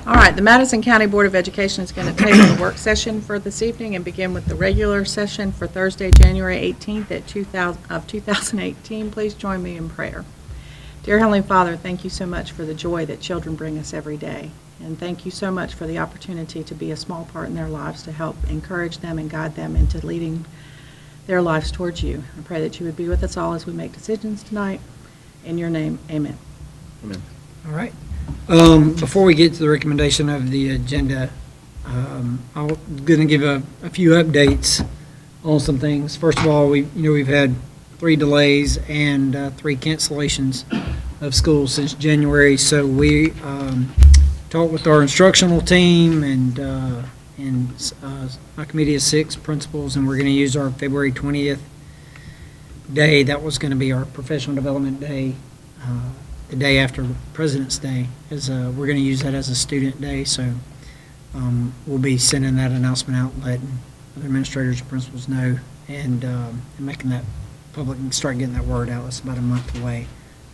All right, the Madison County Board of Education is going to table the work session for this evening and begin with the regular session for Thursday, January 18th at 2018. Please join me in prayer. Dear Heavenly Father, thank you so much for the joy that children bring us every day. And thank you so much for the opportunity to be a small part in their lives to help encourage them and guide them into leading their lives towards you. I pray that you would be with us all as we make decisions tonight. In your name, amen. Amen. All right. Before we get to the recommendation of the agenda, I'm going to give a few updates on some things. First of all, we've had 3 delays and 3 cancellations of schools since January. So we talked with our instructional team and a committee of 6 principals, and we're going to use our February 20th day. That was going to be our professional development day. The day after President's Day, we're going to use that as a student day, so we'll be sending that announcement out, letting other administrators and principals know, and making that public and start getting that word out. It's about a month away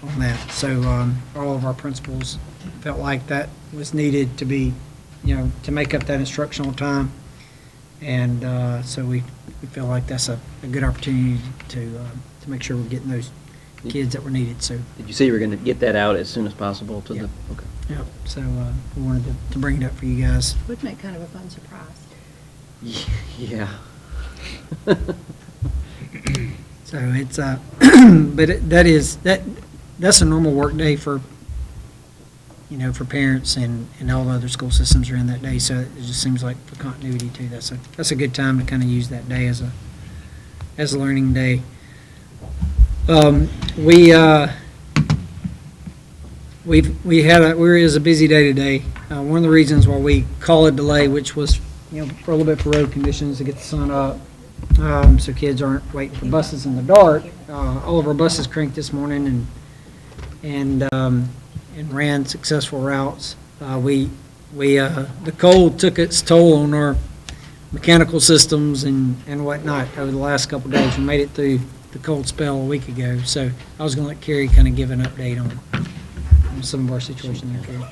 on that. So all of our principals felt like that was needed to be, to make up that instructional time, and so we feel like that's a good opportunity to make sure we're getting those kids that were needed. So Did you say you were going to get that out as soon as possible to Yeah. the? Okay. yeah, so we wanted to bring it up for you guys. Would make kind of a fun surprise. Yeah. So it's but that's a normal work day for for parents, and all the other school systems are in that day. So it just seems like for continuity too, that's a good time to kind of use that day as a learning day. We was a busy day today. One of the reasons why we call it delay, which was for a little bit for road conditions to get the sun up, so kids aren't waiting for buses in the dark. All of our buses cranked this morning and ran successful routes. The cold took its toll on our mechanical systems and whatnot over the last couple of days. We made it through the cold spell a week ago, so I was going to let Kerry kind of give an update on some of our situation there, Kerry.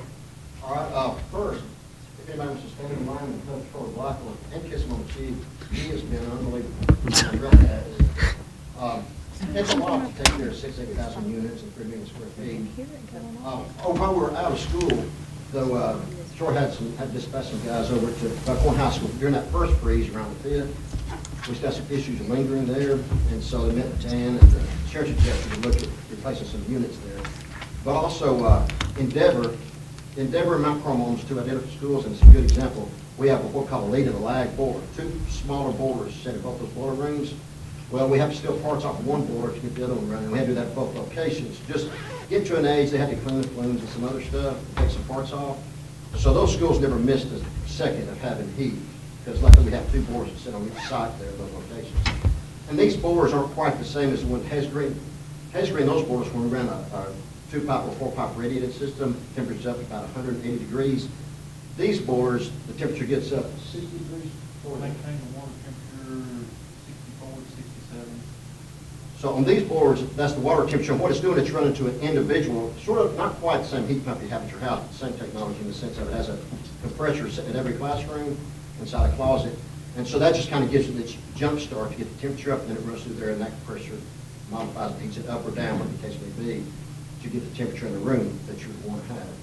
All right, first, if anybody wants to stand in line and touch Troy Blackwood and kiss him on the cheek, he has been unbelievable. He really has. It's a lot to take care of 8,000 units and 3 million square feet. While we were out of school, though, Troy had dispatched some guys over to Buckhorn High School during that first freeze around the 5th. We got some issues lingering there, and so they met with Dan and the sheriff's executive to look at replacing some units there. But also Endeavor and Mount Carmel owns 2 identical schools, and it's a good example. We have what we call a lead and a lag boiler, 2 smaller boilers set in both those boiler rooms. Well, we have to steal parts off of one boiler to get the other one running. We had to do that at both locations. Just get to an age, they had to clean the flumes and some other stuff, take some parts off. So those schools never missed a second of having heat, because luckily we have 2 boilers that sit on each side there, those locations. And these boilers aren't quite the same as the one at Hesgreen. Hesgreen, those boilers, when we ran a 2-pipe or 4-pipe radiated system, temperature's up about 180 degrees. These boilers, the temperature gets up 60 degrees. Maintain the water temperature 64 to 67. So on these boilers, that's the water temperature. And what it's doing, it's running to an individual, sort of not quite the same heat pump you have at your house, but the same technology in the sense of it has a compressor sitting in every classroom inside a closet. And so that just kind of gives it its jump start to get the temperature up, and then it runs through there, and that compressor modifies it, heats it up or down, whatever the case may be, to get the temperature in the room that you would want to have.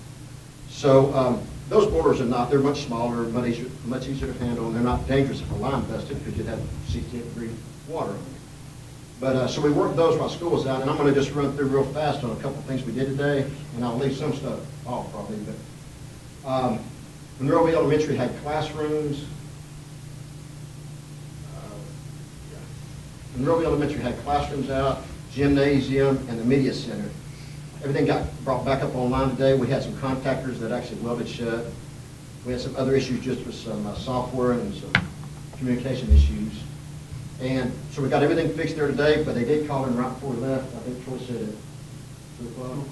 So those boilers are not, they're much smaller, much easier to handle, and they're not dangerous if a line busted, because you'd have 68-degree water on it. But so we worked those while school was out, and I'm going to just run through real fast on a couple of things we did today, and I'll leave some stuff off probably. But Monroeville Elementary had classrooms. Monroeville Elementary had classrooms out, gymnasium, and the media center. Everything got brought back up online today. We had some contactors that actually welded shut. We had some other issues just with some software and some communication issues. And so we got everything fixed there today, but they did call in right before we left. I think Troy said at 2 o'clock.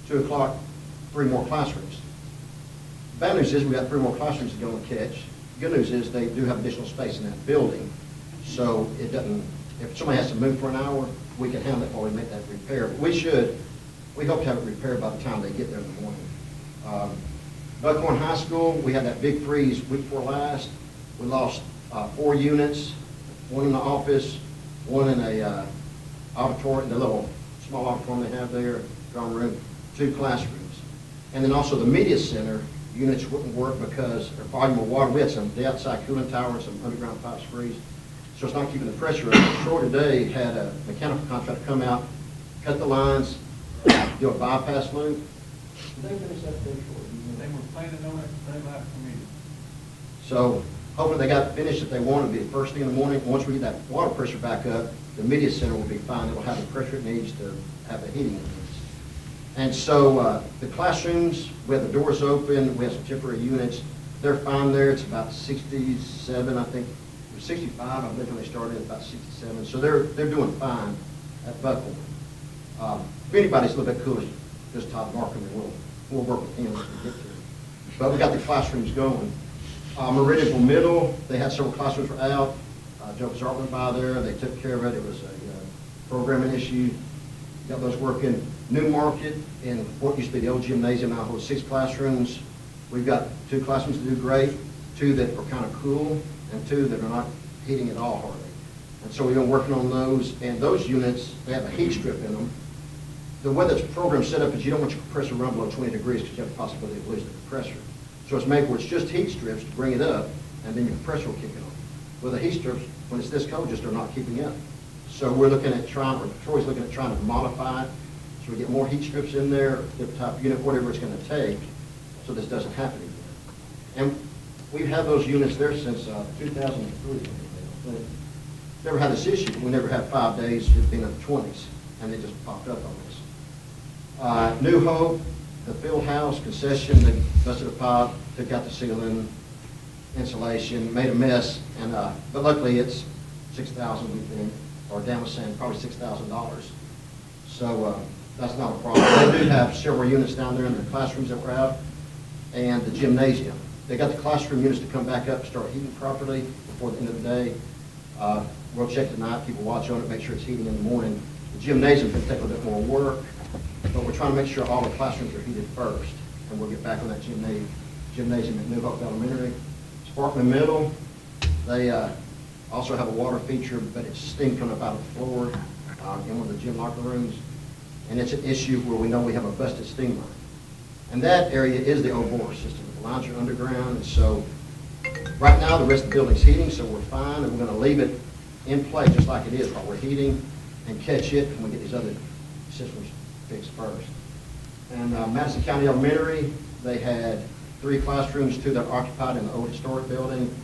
2 o'clock, 3 more classrooms. Bad news is we got 3 more classrooms to go and catch. Good news is they do have additional space in that building, so it doesn't. If somebody has to move for an hour, we can handle it while we make that repair. But we hope to have it repaired by the time they get there in the morning. Buckhorn High School, we had that big freeze week before last. We lost 4 units, 1 in the office, 1 in a auditorium, the little small auditorium they have there, drawing room, 2 classrooms. And then also the media center units wouldn't work because their volume of water, we had some the outside cooling tower and some underground pipes freeze. So it's not keeping the pressure up. Troy today had a mechanical contractor come out, cut the lines, do a bypass loop. Did they finish that day, Troy? They were planning on it, they left the meeting. So hopefully they got finished if they want to be first thing in the morning. Once we get that water pressure back up, the media center will be fine. It will have the pressure it needs to have the heating it needs. And so the classrooms, we have the doors open, we have some temporary units. They're fine there. It's about 67, I think, or 65, I believe when they started, about 67. So they're doing fine at Buckhorn. If anybody's a little bit cooler, just Todd Markham, and we'll work with him as we get to it. But we got the classrooms going. Meridianville Middle, they had several classrooms were out. Joe Zartman went by there, they took care of it. It was a programming issue. Got those working. New Market in what used to be the old gymnasium now holds 6 classrooms. We've got 2 classrooms that do great, 2 that are kind of cool, and 2 that are not heating at all hardly. And so we've been working on those, and those units, they have a heat strip in them. The way that's program set up is you don't want your compressor to run below 20 degrees because you have the possibility of losing the compressor. So it's made where it's just heat strips to bring it up, and then your compressor will kick it on. Well, the heat strips, when it's this cold, just are not keeping up. So we're looking at Troy's looking at trying to modify it, so we get more heat strips in there, different type of unit, whatever it's going to take, so this doesn't happen again. And we've had those units there since 2003. Never had this issue. We never had 5 days it being in the 20s, and they just popped up on us. New Hope, the field house concession, they busted a pipe, took out the ceiling, insulation, made a mess, and but luckily it's $6,000 we think, or Dan was saying probably $6,000. So that's not a problem. They do have several units down there in the classrooms that were out, and the gymnasium. They got the classroom units to come back up and start heating properly before the end of the day. We'll check tonight, people watch on it, make sure it's heating in the morning. The gymnasium's going to take a little bit more work, but we're trying to make sure all the classrooms are heated first, and we'll get back on that gymnasium at New Hope Elementary. Sparkman Middle, they also have a water feature, but it's steam coming up out of the floor in one of the gym locker rooms, and it's an issue where we know we have a busted steam line. And that area is the old boiler system. The lines are underground, and so right now the rest of the building's heating, so we're fine, and we're going to leave it in place just like it is while we're heating and catch it when we get these other systems fixed first. And Madison County Elementary, they had 3 classrooms, 2 that are occupied in the old historic building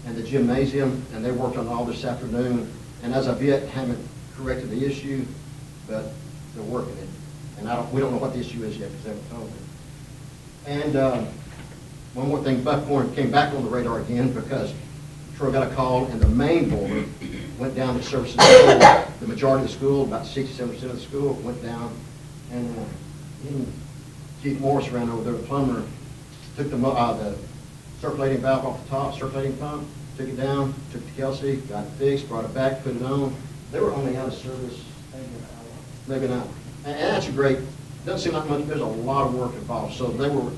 and the gymnasium, and they worked on all this afternoon. And as of yet, haven't corrected the issue, but they're working it. And we don't know what the issue is yet because they haven't told me. And one more thing, Buckhorn came back on the radar again because Troy got a call and the main boiler went down to service the school. The majority of the school, about 67% of the school, went down. And Keith Morris ran over there, the plumber, took the circulating valve off the top, circulating pump, took it down, took it to Kelsey, got it fixed, brought it back, put it on. They were only out of service maybe an hour. And that's a great, doesn't seem like much, there's a lot of work involved. So they were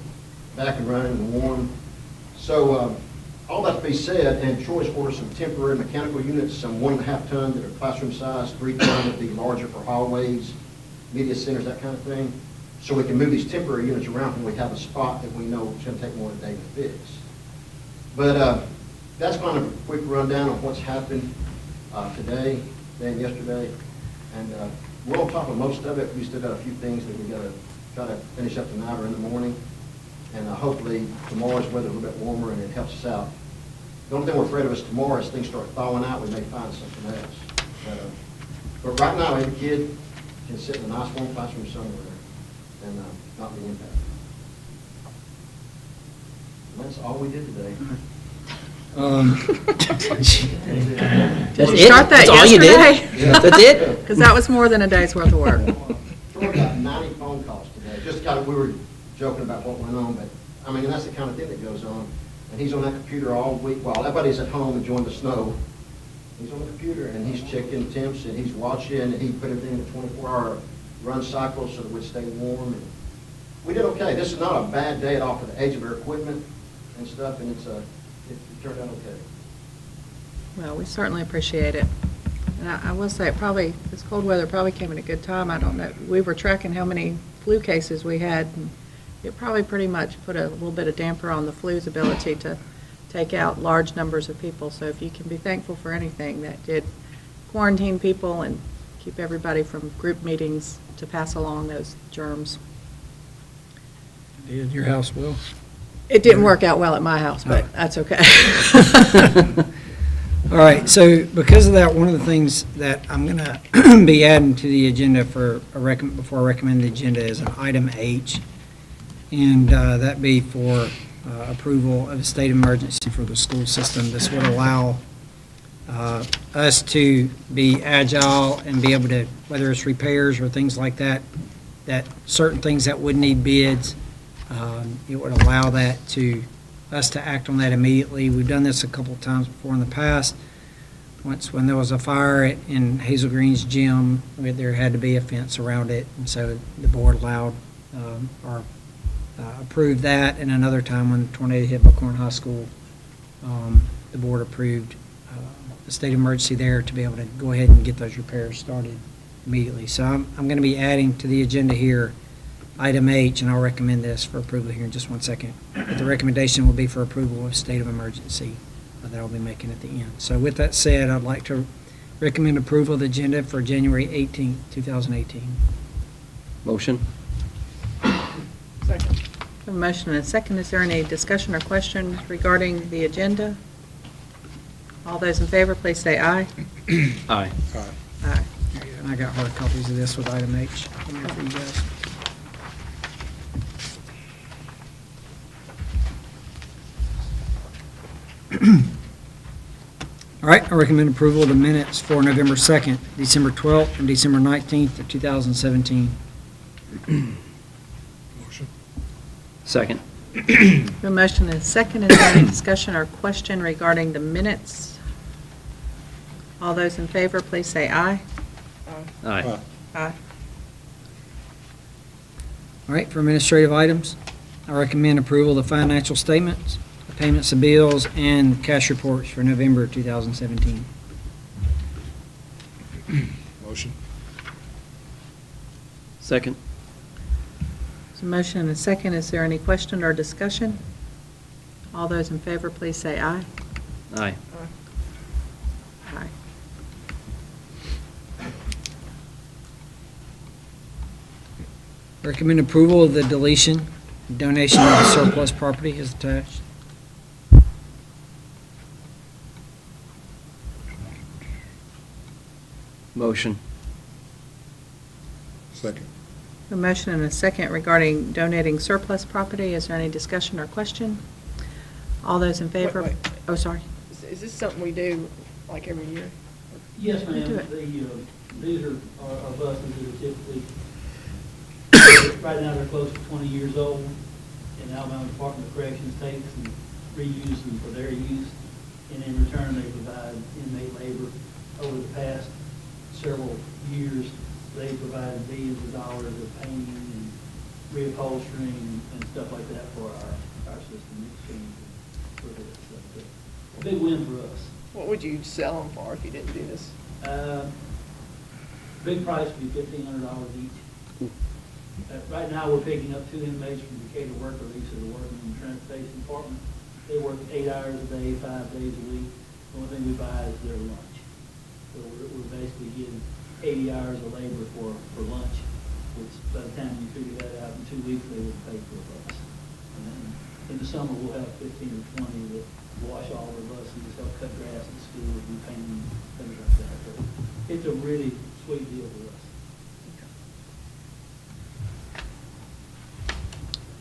back and running and warm. So all that to be said, and Troy's ordered some temporary mechanical units, some 1.5 ton that are classroom size, 3 ton would be larger for hallways, media centers, that kind of thing. So we can move these temporary units around when we have a spot that we know it's going to take more than a day to fix. But that's kind of a quick rundown of what's happened today and yesterday. And we're on top of most of it. We still got a few things that we got to try to finish up tonight or in the morning. And hopefully tomorrow's weather a little bit warmer and it helps us out. The only thing we're afraid of is tomorrow, as things start thawing out, we may find something else. But right now, every kid can sit in a nice warm classroom somewhere and not be impacted. And that's all we did today. That's You it? start that That's all you did? yesterday? Yeah. That's it? Because that was more than a day's worth of work. Troy got 90 phone calls today. Just kind of, we were joking about what went on, but I mean, that's the kind of thing that goes on. And he's on that computer all week while everybody's at home enjoying the snow. He's on the computer and he's checking temps and he's watching and he put everything in a 24-hour run cycle so that we'd stay warm. And we did okay. This is not a bad day at all for the age of our equipment and stuff, and it turned out okay. Well, we certainly appreciate it. And I will say, this cold weather probably came at a good time. I don't know, we were tracking how many flu cases we had, and it probably pretty much put a little bit of damper on the flu's ability to take out large numbers of people. So if you can be thankful for anything, that did quarantine people and keep everybody from group meetings to pass along those germs. Did your house well? It didn't work out well at my house, but that's okay. All right, so because of that, one of the things that I'm going to be adding to the agenda before I recommend the agenda is an item H, and that be for approval of a state of emergency for the school system. This would allow us to be agile and be able to, whether it's repairs or things like that, that certain things that would need bids, it would allow us to act on that immediately. We've done this a couple of times before in the past. Once, when there was a fire in Hazel Green's gym, there had to be a fence around it, and so the board allowed or approved that. And another time when the tornado hit Buckhorn High School, the board approved a state of emergency there to be able to go ahead and get those repairs started immediately. So I'm going to be adding to the agenda here item H, and I'll recommend this for approval here in just 1 second. But the recommendation will be for approval of state of emergency that I'll be making at the end. So with that said, I'd like to recommend approval of the agenda for January 18th, 2018. Motion? Second. A motion and a second. Is there any discussion or questions regarding the agenda? All those in favor, please say aye. Aye. Aye. And I got hard copies of this with item H in here for you guys. All right, I recommend approval of the minutes for November 2nd, December 12th, and December 19th of 2017. Motion. Second? A motion and a second. Is there any discussion or question regarding the minutes? All those in favor, please say aye. Aye. Aye. All right, for administrative items, I recommend approval of the financial statements, the payments of bills, and cash reports for November 2017. Motion. Second? There's a motion and a second. Is there any question or discussion? All those in favor, please say aye. Aye. Aye. Recommend approval of the deletion, donation of the surplus property is attached. Motion? Second. A motion and a second regarding donating surplus property. Is there any discussion or question? All those in favor? Wait. Oh, sorry. Is this something we do like every year? Yes, We do ma'am. it. These are our buses that are typically, right now they're close to 20 years old, and Alabama Department of Corrections takes and reuses them for their use, and in return, they provide inmate labor. Over the past several years, they provided billions of dollars of painting and reupholstering and stuff like that for our system in exchange for this. So, a big win for us. What would you sell them for if you didn't do this? Big price would be $1,500 each. Right now, we're picking up 2 inmates from Decatur work release that are working in the transportation department. They work 8 hours a day, 5 days a week. The only thing we buy is their lunch. So we're basically getting 80 hours of labor for lunch, which by the time you figure that out, in 2 weeks, they would pay for a bus. And then in the summer, we'll have 15 or 20 that wash all the buses, help cut grass in school, do painting, things like that. So it's a really sweet deal for us.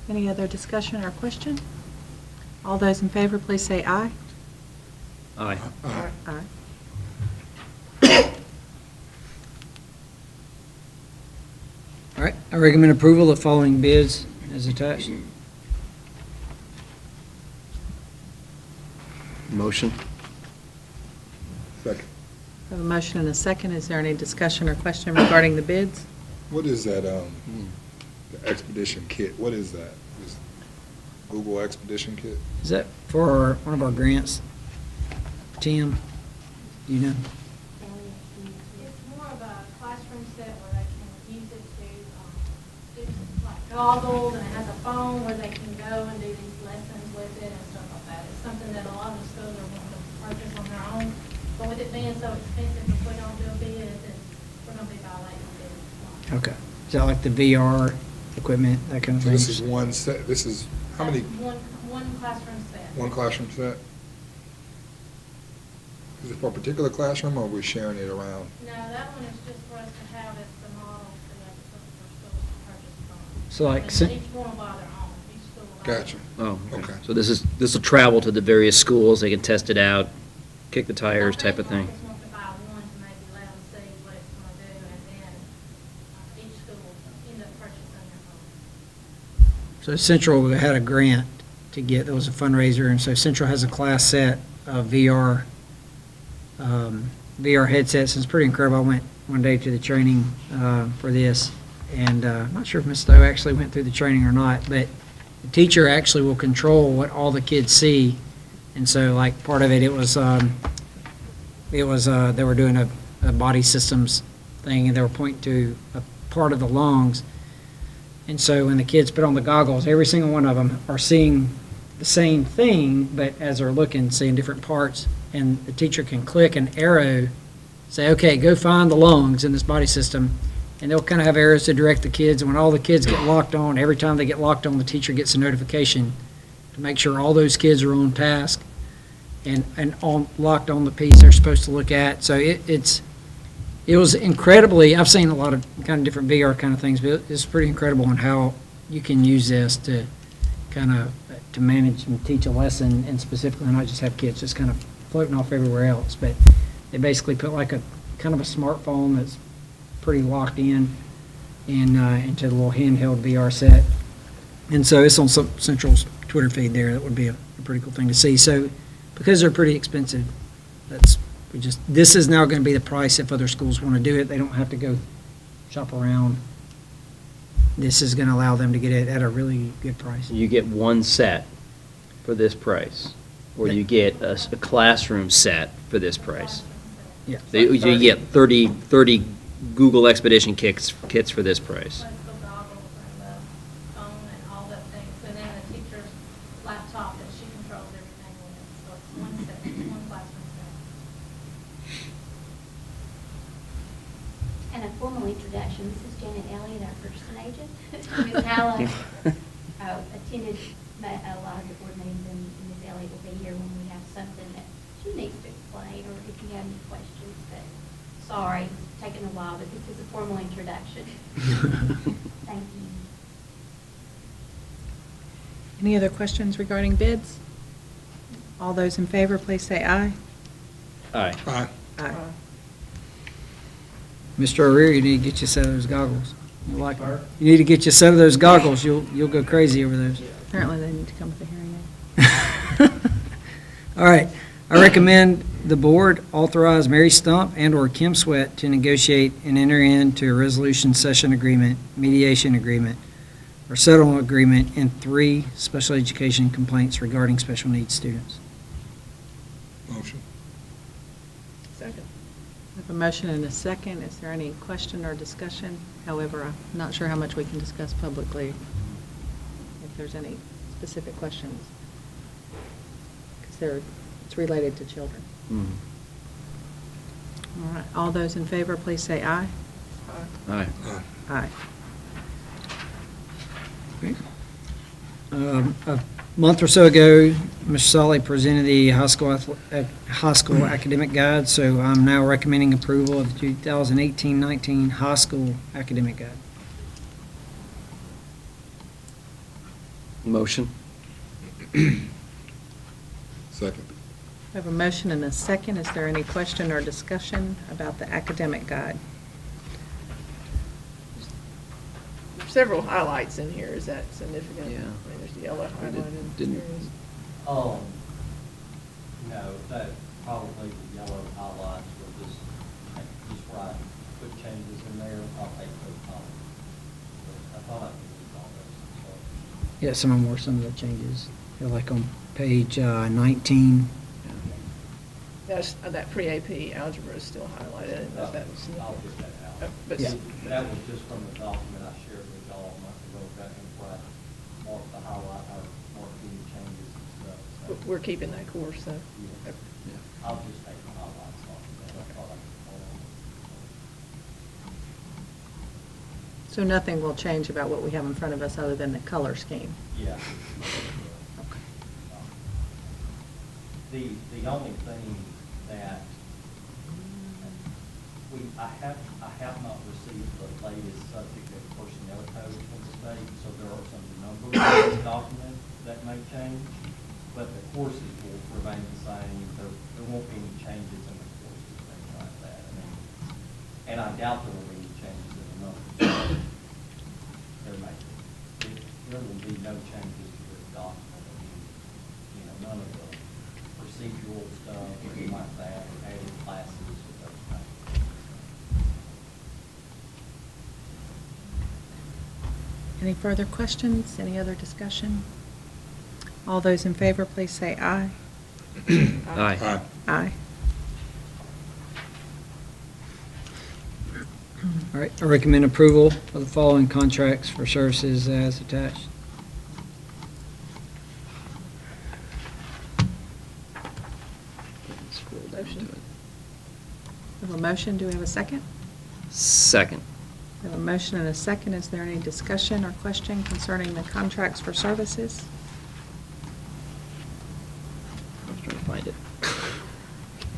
Any other discussion or question? All those in favor, please say aye. Aye. Aye. All right, I recommend approval of the following bids as attached. Motion? Second. I have a motion and a second. Is there any discussion or question regarding the bids? What is that, the Expedition Kit, what is that? Is Google Expedition Kit? Is that for one of our grants? Tim, do you know? It's more of a classroom set where they can use it to, do like goggles, and it has a phone where they can go and do these lessons with it and stuff like that. It's something that a lot of the schools are wanting to purchase on their own, but with it being so expensive, if we don't do a bid, then we're gonna be violating bid. Okay. Is that like the VR equipment, that kind of So thing? this is one set, this is, how many, One classroom set. one classroom set? Is it for a particular classroom, or are we sharing it around? No, that one is just for us to have as the model for the other schools to purchase from. So like And cen- each one will buy their own, each school will buy their Gotcha. own. Oh, Okay. So this will travel to the various schools, they can test it out, kick the tires type of thing. I think Marcus wants to buy one to maybe let them see what it's gonna do, and then each school will end up purchasing their own. So Central had a grant to get, there was a fundraiser, and so Central has a class set of VR headsets, and it's pretty incredible. I went one day to the training for this, and I'm not sure if Ms. Stowe actually went through the training or not, but the teacher actually will control what all the kids see, and so like part of it, it was they were doing a body systems thing, and they were pointing to a part of the lungs. And so when the kids put on the goggles, every single one of them are seeing the same thing, but as they're looking, seeing different parts. And the teacher can click an arrow, say, okay, go find the lungs in this body system. And they'll kind of have arrows to direct the kids. And when all the kids get locked on, every time they get locked on, the teacher gets a notification to make sure all those kids are on task and locked on the piece they're supposed to look at. So it was incredibly, I've seen a lot of kind of different VR kind of things, but it's pretty incredible on how you can use this to kind of, to manage and teach a lesson, and specifically not just have kids just kind of floating off everywhere else. But they basically put like a kind of a smartphone that's pretty locked in into the little handheld VR set. And so it's on Central's Twitter feed there. That would be a pretty cool thing to see. So because they're pretty expensive, this is now going to be the price if other schools want to do it. They don't have to go shop around. This is going to allow them to get it at a really good price. You get one set for this price, or you get a classroom set for this price. Yeah. You get 30 Google Expedition kits for this price. Plus the goggles and the phone and all that things, and then the teacher's laptop that she controls everything with. So it's one set, one classroom set. And a formal introduction, this is Janet Elliott, our person agent. Ms. Howell attended a lot of the board meetings, and Ms. Elliott will be here when we have something that she needs to explain, or if you have any questions. But sorry, it's taken a while, but this is a formal introduction. Thank you. Any other questions regarding bids? All those in favor, please say aye. Aye. Aye. Aye. Mr. O'Rear, you need to get you a set of those goggles. You like them. You need to get you a set of those goggles. You'll go crazy over those. Apparently, they need to come with a hearing aid. All right. I recommend the board authorize Mary Stump and/or Kim Sweat to negotiate and enter into a resolution session agreement, mediation agreement, or settlement agreement in 3 special education complaints regarding special needs students. Motion. Second. I have a motion and a second. Is there any question or discussion? However, I'm not sure how much we can discuss publicly, if there's any specific questions. Because it's related to children. Mhm. All right, all those in favor, please say aye. Aye. Aye. Aye. A month or so ago, Mr. Solly presented the high school academic guide, so I'm now recommending approval of the 2018-19 high school academic guide. Motion? Second. We have a motion and a second. Is there any question or discussion about the academic guide? Several highlights in here, is that significant? Yeah. I mean, there's the yellow highlighted didn't- areas. No, that probably the yellow highlights were just right, quick changes in there, I'll take those off. But I thought I could Yeah, some of them were some of the changes. They're like on page 19. That's, that pre-AP algebra is still highlighted, and that was. I'll get that out. But Yeah. That was just from the document I shared with y'all a month ago, back in where I marked the highlight, or marked any changes and stuff. So, We're keeping that course, so. yeah. I'll just take the highlights off of that. I thought I could call on. So nothing will change about what we have in front of us other than the color scheme? Yeah. Okay. The only thing that I have not received the latest subject of personnel code from the state, so there are some numbers in this document that may change, but the courses will remain the same. There won't be any changes in the courses, things like that. I mean, and I doubt there will be any changes in the numbers. There may be. There will be no changes to this document. I mean, you know, none of the procedural stuff, anything like that, or added classes or those kinds of things. Any further questions? Any other discussion? All those in favor, please say aye. Aye. Aye. All right, I recommend approval of the following contracts for services as attached. Motion. We have a motion. Do we have a second? Second. We have a motion and a second. Is there any discussion or question concerning the contracts for services? I was trying to find it.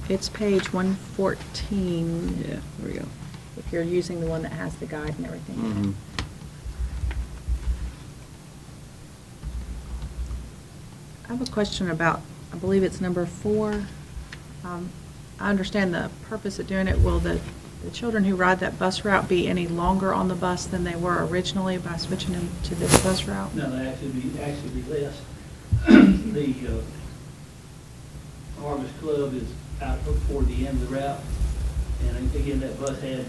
It's page 114. Yeah, there we go. If you're using the one that has the guide and everything. Mhm. I have a question about, I believe it's number 4. I understand the purpose of doing it. Will the children who ride that bus route be any longer on the bus than they were originally by switching them to this bus route? No, they actually be less. The Harvest Club is out toward the end of the route, and again, that bus had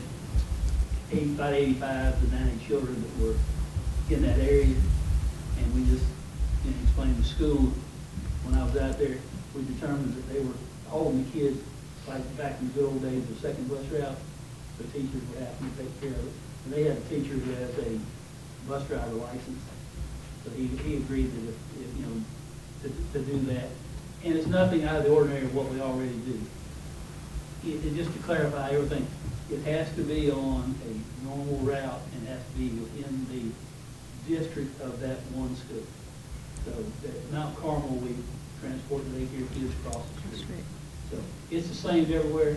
about 85 to 90 children that were in that area, and we just, explained to school, when I was out there, we determined that they were holding the kids like back in the good old days of second bus route, the teachers were having to take care of it. And they had a teacher who has a bus driver license, so he agreed that if to do that. And it's nothing out of the ordinary of what we already do. It just to clarify everything, it has to be on a normal route and has to be within the district of that one school. So at Mount Carmel, we transport the daycare kids across the street. So it's the same everywhere.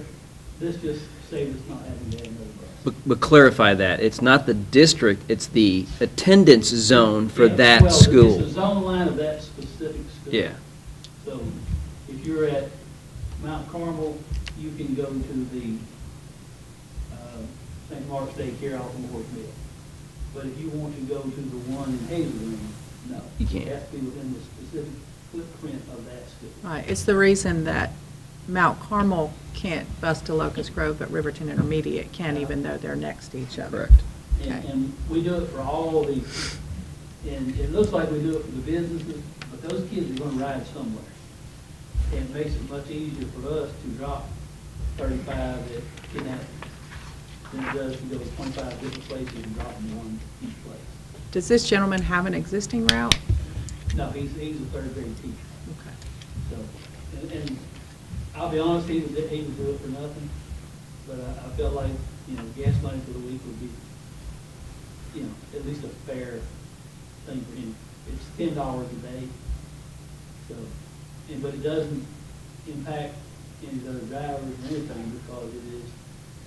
This just saves us not having to add another bus. But clarify that, it's not the district, it's the attendance zone for Yeah, that well, school. it's the zone line of that specific school. Yeah. So if you're at Mount Carmel, you can go to the St. Mark's Daycare off of North Mill. But if you want to go to the one in Hazel Green, no. You can't. It has to be within the specific footprint of that school. Right, it's the reason that Mount Carmel can't bus to Locust Grove, but Riverton Intermediate can, even though they're next to each other. Correct. Okay. And we do it for all these, and it looks like we do it for the businesses, but those kids are gonna ride somewhere. And it makes it much easier for us to drop 35 at Kidnap than it does to go to 25 different places and drop them one each place. Does this gentleman have an existing route? No, he's a third grade teacher. Okay. So, and I'll be honest, he would do it for nothing, but I felt like, gas money for the week would be, at least a fair thing for him. It's $10 a day, so, but it doesn't impact any of the other drivers or anything because it is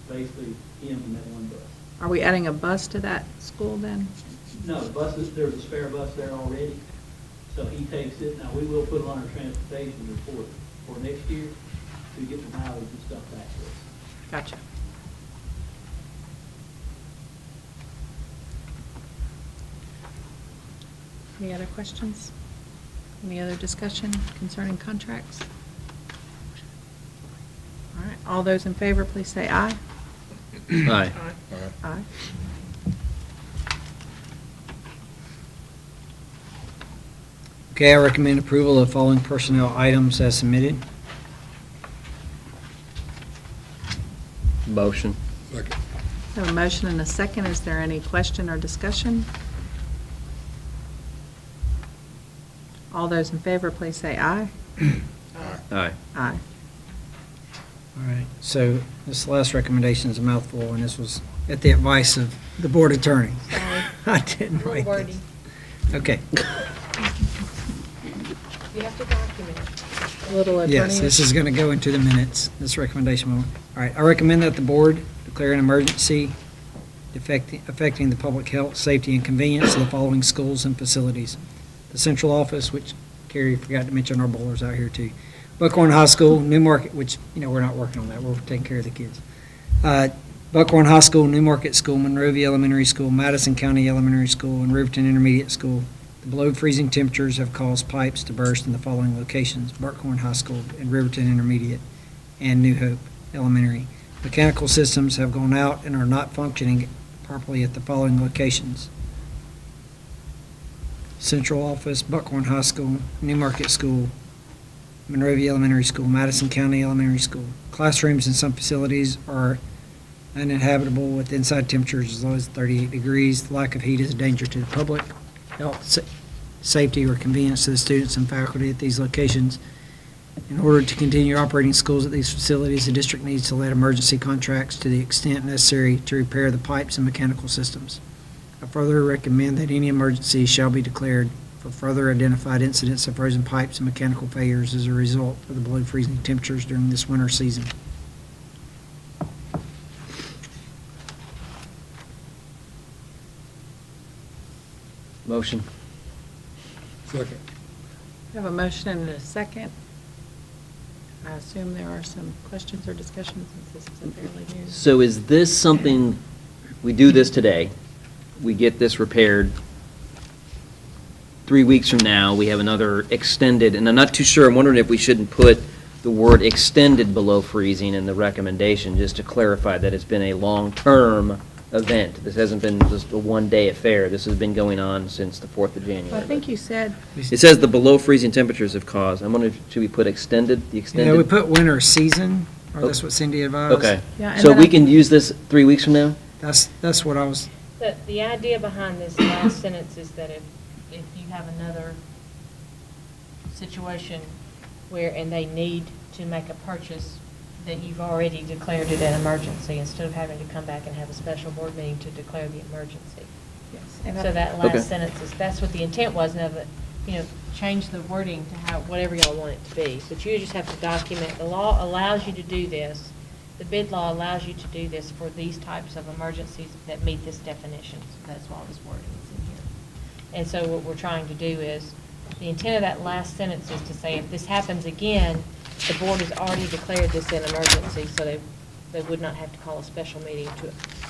basically him in that one bus. Are we adding a bus to that school then? No, the buses, there's a spare bus there already, so he takes it. Now, we will put it on our transportation report for next year to get the mileage and stuff back to us. Gotcha. Any other questions? Any other discussion concerning contracts? All right, all those in favor, please say aye. Aye. Aye. Okay, I recommend approval of the following personnel items as submitted. Motion. Second. I have a motion and a second. Is there any question or discussion? All those in favor, please say aye. Aye. Aye. All right, so this last recommendation is a mouthful, and this was at the advice of the board attorney. Sorry. I didn't write Wordy. this. Okay, You have to document it. A little attorney. yes, this is going to go into the minutes, this recommendation. All right, I recommend that the board declare an emergency affecting the public health, safety, and convenience of the following schools and facilities. The central office, which Carrie forgot to mention our bowlers out here too. Buckhorn High School, New Market, which, we're not working on that, we're taking care of the kids. Buckhorn High School, New Market School, Monrovia Elementary School, Madison County Elementary School, and Riverton Intermediate School. The below freezing temperatures have caused pipes to burst in the following locations: Buckhorn High School and Riverton Intermediate and New Hope Elementary. Mechanical systems have gone out and are not functioning properly at the following locations: Central Office, Buckhorn High School, New Market School, Monrovia Elementary School, Madison County Elementary School. Classrooms in some facilities are uninhabitable with inside temperatures as low as 38 degrees. The lack of heat is a danger to the public health, safety, or convenience to the students and faculty at these locations. In order to continue operating schools at these facilities, the district needs to let emergency contracts to the extent necessary to repair the pipes and mechanical systems. I further recommend that any emergency shall be declared for further identified incidents of frozen pipes and mechanical failures as a result of the below freezing temperatures during this winter season. Motion. Second. I have a motion and a second. I assume there are some questions or discussions since this is a fairly new. So is this something, we do this today, we get this repaired, 3 weeks from now, we have another extended, and I'm not too sure, I'm wondering if we shouldn't put the word extended below freezing in the recommendation, just to clarify that it's been a long-term event. This hasn't been just a one-day affair. This has been going on since the 4th of January. Well, I think you said, It says the below freezing temperatures have caused. I'm wondering, should we put extended, the extended? We put winter season, or that's what Cindy advised. Okay. Yeah, and So then we I- can use this 3 weeks from now? That's what I was, The idea behind this last sentence is that if you have another situation where, and they need to make a purchase, that you've already declared it an emergency, instead of having to come back and have a special board meeting to declare the emergency. yes. and I- So that Okay. last sentence is, that's what the intent was, and of it, change the wording to how, whatever y'all want it to be. But you just have to document, the law allows you to do this, the bid law allows you to do this for these types of emergencies that meet this definition. So that's why this wording is in here. And so what we're trying to do is, the intent of that last sentence is to say, if this happens again, the board has already declared this an emergency, so they would not have to call a special meeting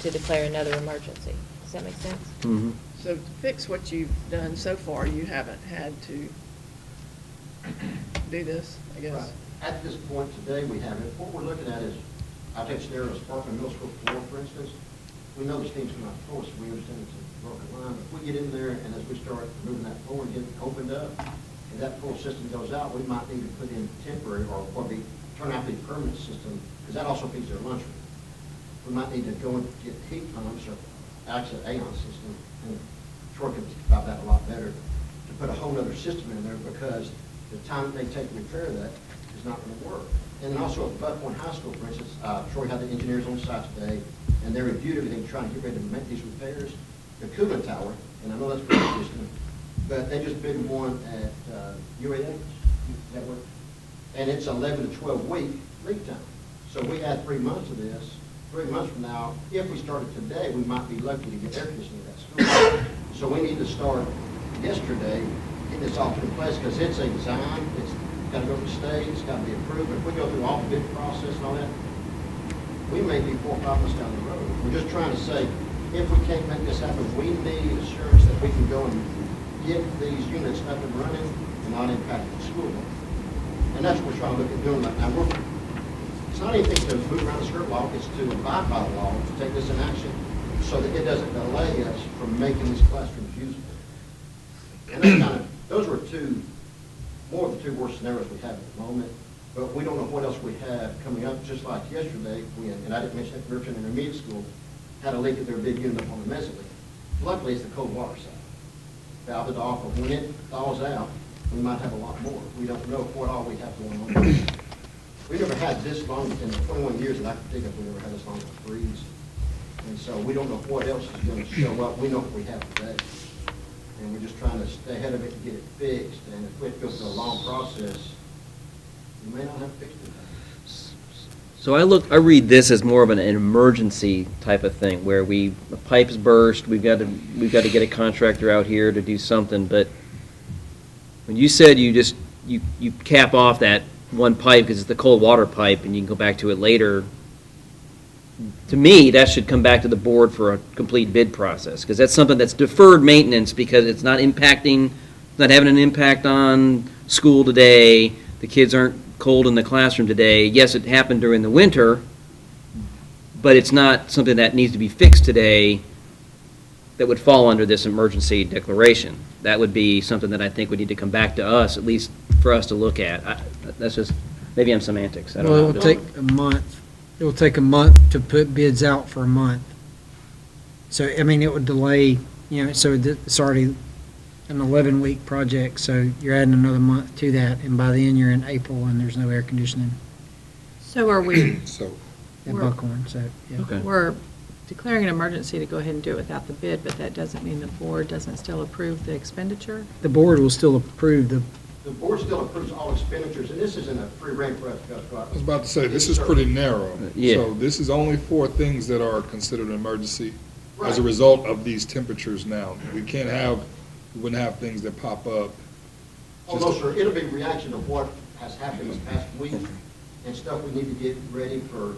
to declare another emergency. Does that make sense? Mhm. So to fix what you've done so far, you haven't had to do this, I guess. Right. At this point today, we haven't. What we're looking at is, I'll take scenario Sparkman Middle School floor, for instance. We know the steam's coming out the floor, so we understand it's a broken line. If we get in there and as we start moving that floor and get it opened up, and that full system goes out, we might need to put in temporary or what be, turn out to be permanent system, because that also feeds their lunchroom. We might need to go and get heat pumps or actually Aeon system, and Troy can talk about that a lot better, to put a whole other system in there, because the time they take to repair that is not going to work. And then also at Buckhorn High School, for instance, Troy had the engineers on site today, and they reviewed everything, trying to get ready to make these repairs. The cooling tower, and I know that's pretty distant, but they just bid one at UAH. That work? And it's 11 to 12 week lead time. So we add 3 months of this. 3 months from now, if we started today, we might be lucky to get air conditioning at that school. So we need to start yesterday, getting this all put in place, because it's a design, it's got to go to the state, it's got to be approved. But if we go through all the bid process and all that, we may be 4 or 5 months down the road. We're just trying to say, if we can't make this happen, we need assurance that we can go and get these units up and running and not impact the school. And that's what we're trying to look at doing right now. It's not anything to move around the skirt law, it's to abide by the law, to take this in action, so that it doesn't delay us from making these classrooms usable. And that's those were two more of the two worst scenarios we have at the moment, but we don't know what else we have coming up, just like yesterday, and I didn't mention it, Richmond Intermediate School had a leak at their big unit up on the mezzanine. Luckily, it's the cold water side. Valved it off, but when it thaws out, we might have a lot more. We don't know what all we have going on. We never had this long, in the 21 years that I can think of, we never had this long of a freeze. And so we don't know what else is going to show up. We know what we have today. And we're just trying to stay ahead of it and get it fixed. And if it goes through a long process, we may not have fixed it. So I read this as more of an emergency type of thing, where a pipe's burst, we've got to get a contractor out here to do something, but when you said you cap off that one pipe because it's the cold water pipe and you can go back to it later, to me, that should come back to the board for a complete bid process, because that's something that's deferred maintenance because it's not having an impact on school today, the kids aren't cold in the classroom today. Yes, it happened during the winter, but it's not something that needs to be fixed today that would fall under this emergency declaration. That would be something that I think would need to come back to us, at least for us to look at. That's just, maybe I'm semantics. I don't know. Well, it will take a month. It will take a month to put bids out for a month. So, I mean, it would delay, so it's already an 11-week project, so you're adding another month to that, and by then you're in April and there's no air conditioning So are we, So, at We're- Buckhorn, so, yeah. Okay. we're declaring an emergency to go ahead and do it without the bid, but that doesn't mean the board doesn't still approve the expenditure? The board will still approve the, The board still approves all expenditures, and this isn't a free rein for us to go throughout. I was about to say, this is pretty narrow. Yeah. So this is only for things that are considered an emergency as a Right. result of these temperatures now. We wouldn't have things that pop up. Oh, no, sir, it'll be a reaction of what has happened this past week and stuff we need to get ready for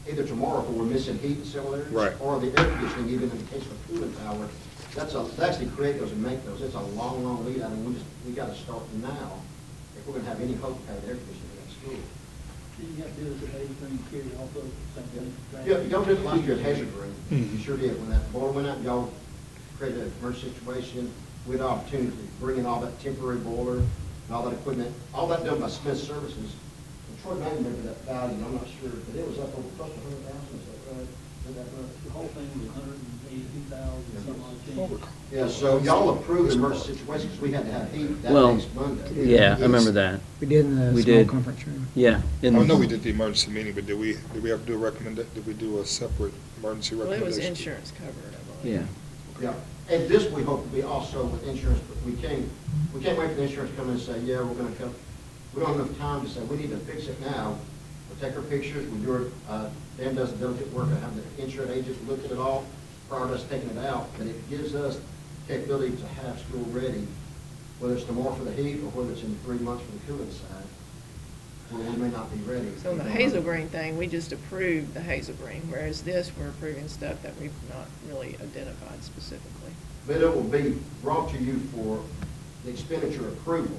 either tomorrow, if we're missing heat in several areas. Right. Or the air conditioning, even in the case of a cooling tower. To actually create those and make those, it's a long, long lead item. We got to start now if we're going to have any hope of having air conditioning in that school. Did you have to do this at anything carried off of something? Yeah, y'all did it last year at Hazard Room. Mhm. You sure did. When that boiler went out, y'all created an emergency situation with opportunity to bring in all that temporary boiler and all that equipment, all that done by Smith Services. And Troy may remember that value, I'm not sure, but it was up over close to 100,000, is that right? Is that right? The whole thing was 182,000, something like that. Yeah, so y'all approved the emergency situation because we had to have heat that Well, next Monday. Yeah, I remember that. we did in the We small did. conference room. Yeah. I know we did the emergency meeting, but did we have to do did we do a separate emergency Well, it was recommendation? insurance covered, I believe. Yeah. Yeah, and this we hope to be also with insurance, but we can't wait for the insurance to come in and say, yeah, we're gonna come. We don't have enough time to say, we need to fix it now. We'll take our pictures, we do our, Dan does the delicate work of having the insurance agent look at it all prior to us taking it out, but it gives us capability to have school ready, whether it's tomorrow for the heat or whether it's in 3 months for the cooling side, where we may not be ready. So on the Hazel Green thing, we just approved the Hazel Green, whereas this, we're approving stuff that we've not really identified specifically. But it will be brought to you for the expenditure approval.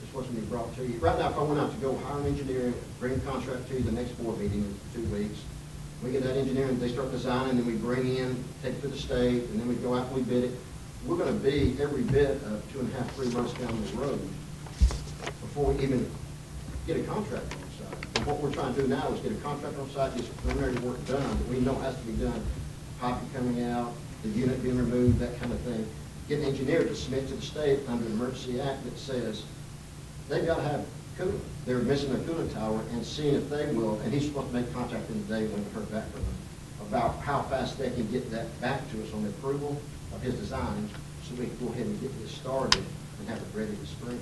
It's supposed to be brought to you. Right now, if I went out to go hire an engineer, bring a contract to you the next board meeting in 2 weeks, we get that engineer and they start designing, then we bring in, take it to the state, and then we go out and we bid it. We're gonna be every bit of 2.5, 3 months down the road before we even get a contract on site. And what we're trying to do now is get a contract on site, get some preliminary work done that we know has to be done. Piping coming out, the unit being removed, that kind of thing. Get an engineer to submit to the state under the Emergency Act that says they've got to have cooling. They're missing their cooling tower and seeing if they will, and he's supposed to make contact in the day when we heard back from them about how fast they can get that back to us on the approval of his design so we can go ahead and get this started and have it ready this spring.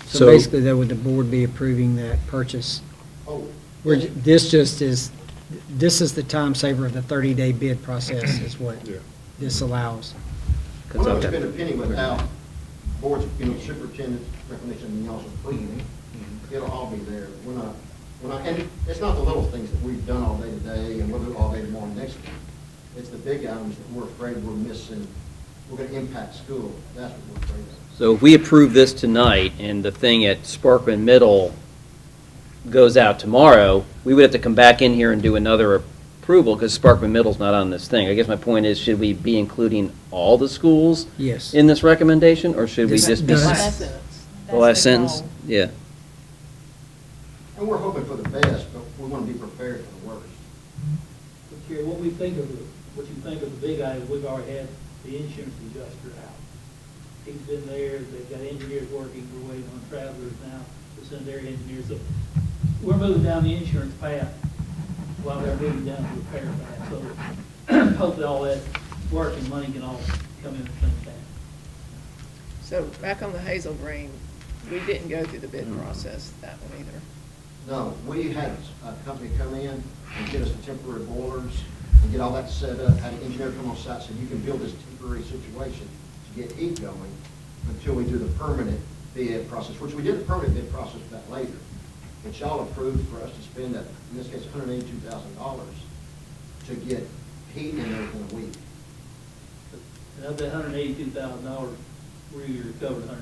So basically, though, would the board be approving that purchase? Oh, This is the time saver of the 30-day bid process is what Yeah. this allows. we're not spend a penny without board's, superintendent's recommendation and y'all's approval. It'll all be there. And it's not the little things that we've done all day today and we'll do all day tomorrow and next week. It's the big items that we're afraid we're missing. We're going to impact school. That's what we're afraid of. So if we approve this tonight and the thing at Sparkman Middle goes out tomorrow, we would have to come back in here and do another approval because Sparkman Middle's not on this thing. I guess my point is, should we be including all the schools Yes. in this recommendation, or should we This just be? does- Well, The last the sentence? goal. Yeah. And we're hoping for the best, but we want to be prepared for the worst. But Kerry, what you think of the big items, we've already had the insurance adjuster out. He's been there, they've got engineers working, we're waiting on travelers now to send their engineers. So we're moving down the insurance path while they're moving down the repair path. So hopefully all that work and money can all come in at the same time. So back on the Hazel Green, we didn't go through the bid process, that one either. No, we had a company come in and get us the temporary boilers and get all that set up, had an engineer come on site, so you can build this temporary situation to get heat going until we do the permanent bid process, which we did the permanent bid process for that later. But y'all approved for us to spend that, in this case, $182,000 to get heat in there within a week. And of that $182,000, we recovered $181,000.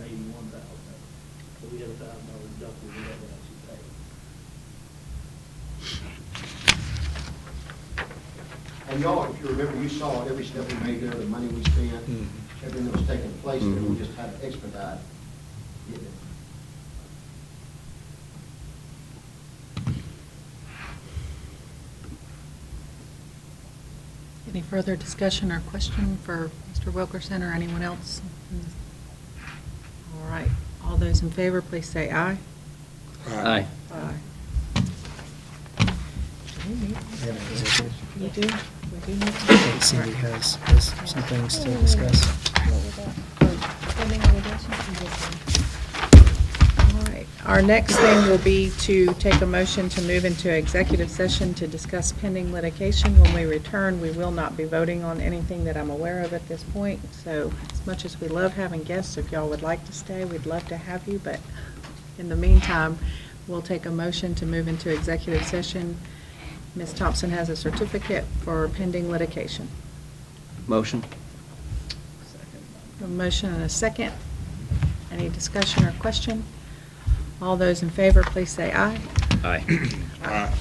So we had $1,000 deductible we had to actually pay. And y'all, if you remember, you saw every step we made there, the money we spent, everything that was taking place there, we just had to expedite getting it. Any further discussion or question for Mr. Wilkerson or anyone else? All right, all those in favor, please say aye. Aye. Aye. We have an executive. You do? We do need I to. think Cindy has some things to discuss. All right, our next thing will be to take a motion to move into executive session to discuss pending litigation. When we return, we will not be voting on anything that I'm aware of at this point. So as much as we love having guests, if y'all would like to stay, we'd love to have you. But in the meantime, we'll take a motion to move into executive session. Ms. Thompson has a certificate for pending litigation. Motion? A motion and a second. Any discussion or question? All those in favor, please say aye. Aye. Aye.